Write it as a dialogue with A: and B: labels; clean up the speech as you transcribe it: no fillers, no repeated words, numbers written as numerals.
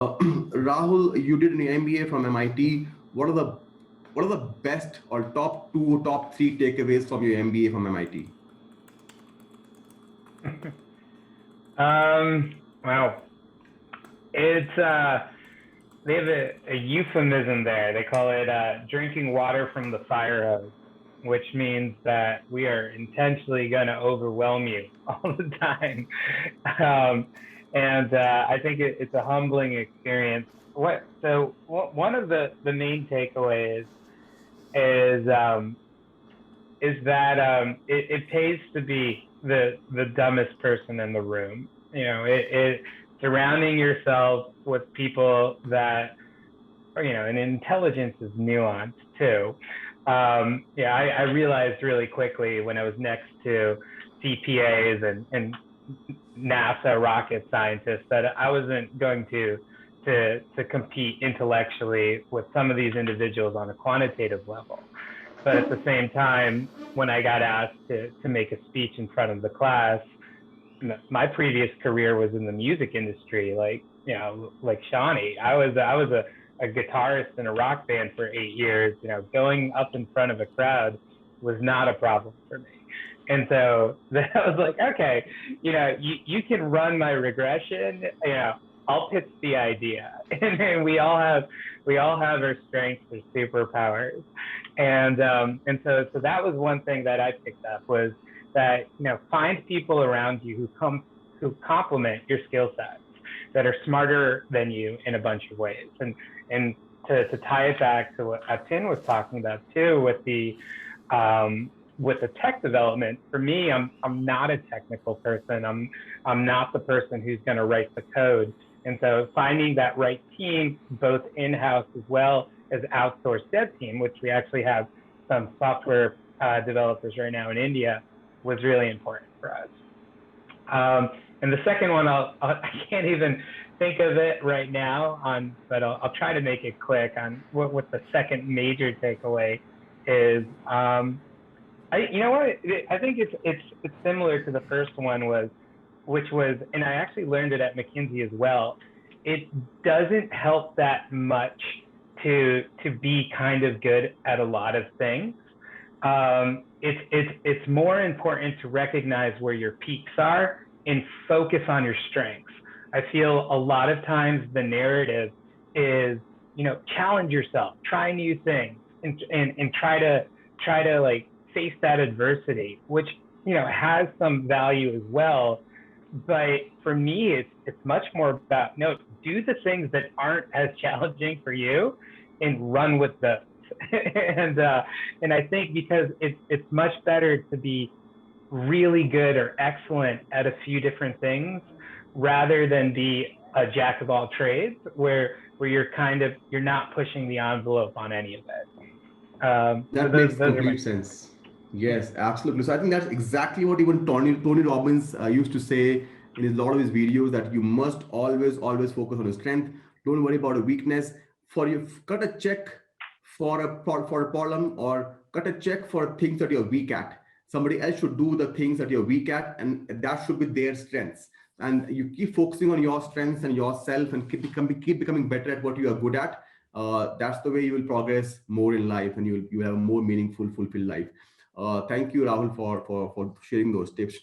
A: Rahul, you did an MBA from MIT. What are the best or top two, top three takeaways from your MBA from MIT?
B: Wow. It's they have a euphemism there. They call it drinking water from the fire hose, which means that we are intentionally going to overwhelm you all the time. Um, and I think it's a humbling experience. One of the main takeaways is um, is that it pays to be the dumbest person in the room. It surrounding yourself with people that and intelligence is nuanced too. I realized really quickly when I was next to CPAs and NASA rocket scientists that I wasn't going to compete intellectually with some of these individuals on a quantitative level. But at the same time, when I got asked to make a speech in front of the class, my previous career was in the music industry, like Shawnee. I was a guitarist in a rock band for 8 years. Going up in front of a crowd was not a problem for me. And so I was like, okay, you can run my regression. I'll pitch the idea, and we all have our strengths or superpowers, and so that was one thing that I picked up was that find people around you who complement your skill sets, that are smarter than you in a bunch of ways, and to tie it back to what Atin was talking about too with the tech development. For me, I'm not a technical person. I'm not the person who's going to write the code. And so finding that right team, both in-house as well as outsourced dev team, which we actually have some software developers right now in India, was really important for us. And the second one, I can't even think of it right now but I'll try to make it quick on what the second major takeaway is. I think it's similar to the first one which was, and I actually learned it at McKinsey as well. It doesn't help that much to be kind of good at a lot of things. It's more important to recognize where your peaks are and focus on your strengths. I feel a lot of times the narrative is, challenge yourself, try new things, and try to like face that adversity, which has some value as well. But for me, it's much more about do the things that aren't as challenging for you and run with those. and I think because it's much better to be really good or excellent at a few different things rather than be a jack of all trades where you're not pushing the envelope on any of it.
A: That makes complete sense. Yes, absolutely. So I think that's exactly what even Tony Robbins used to say in a lot of his videos, that you must always focus on your strength. Don't worry about a weakness. For you, cut a check for a problem, or cut a check for things that you're weak at. Somebody else should do the things that you're weak at, and that should be their strengths. And you keep focusing on your strengths and yourself, and keep becoming better at what you are good at. That's the way you will progress more in life, and you will have a more meaningful, fulfilled life. Thank you, Rahul, for sharing those tips.